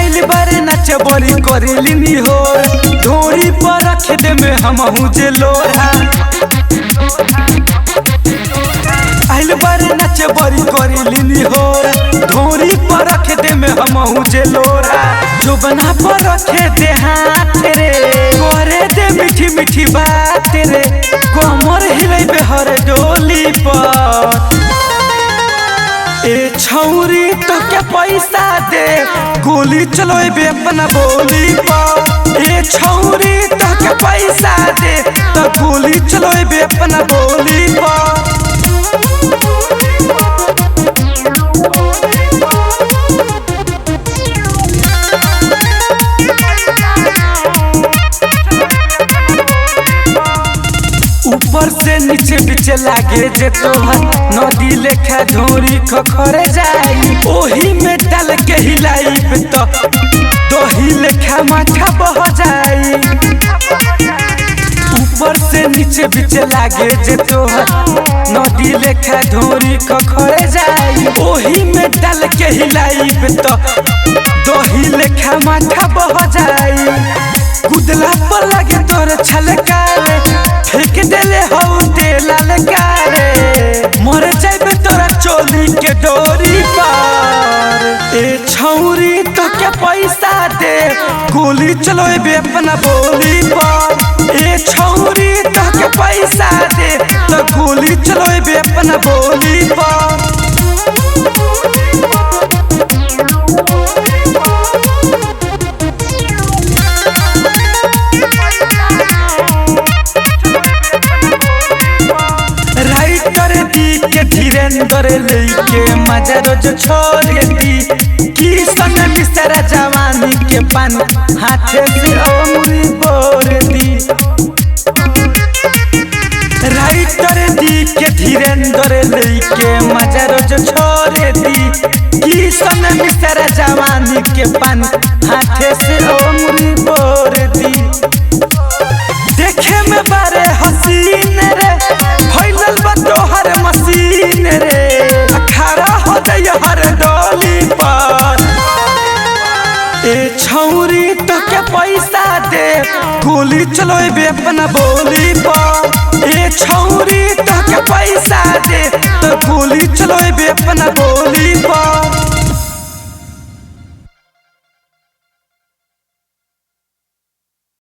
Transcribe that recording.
बोली करेलिनी हो धोरी पर रख दे में हमहू जे लोढ़ा आइल बारे नचे बड़ी करेलिनी हो धोरी पर रख दे में हमहू जे लोढ़ा जो बना पर रखे दे हाथ रे करे दे मीठी मीठी बात रे कमर हिलेबे हर डोली पर ए छौरी तो के पैसा दे गोली चलोबे अपना बोली पर ए छौरी तो के पैसा दे तो गोली चलोबे अपना बोली पर ऊपर से नीचे बीचे लागे जे तोहर नदी लेखा झोरी खखरे जाई ओही में डाल के हिलाई तो दही लेखा माथा बह जाई ऊपर से नीचे बीचे लागे जे तोहर नदी लेखा झोरी खखरे जाई ओही में डाल के हिलाई तो दही लेखा माथा बह जाई कुदला पर लगे तोर छलकारे फेंक देले हऊ तेला लगारे मर जाबे तोरा चोली के डोरी पर ए छौरी तो के पैसा दे गोली चलोबे अपना बोली पर ए छौरी तो के पैसा दे तो गोली चलोबे अपना बोली पर धीरेन्द्र लेके मजा रोज छोड़ दी किसन मिश्रा जवानी के पान हाथे से अमरी बोर दी राइटर दी के धीरेन्द्र लेके मजा रोज छोड़ दी किसन मिश्रा जवानी के पान हाथे से अमरी बोर दी देखे में बारे हसीन रे फैलल बा तोहर मसीन रे खड़ा हो जाए हर डोली पर ए छौरी तो के पैसा दे गोली चलोबे अपना बोली पर ए छौरी तो के पैसा दे तो गोली चलोबे अपना बोली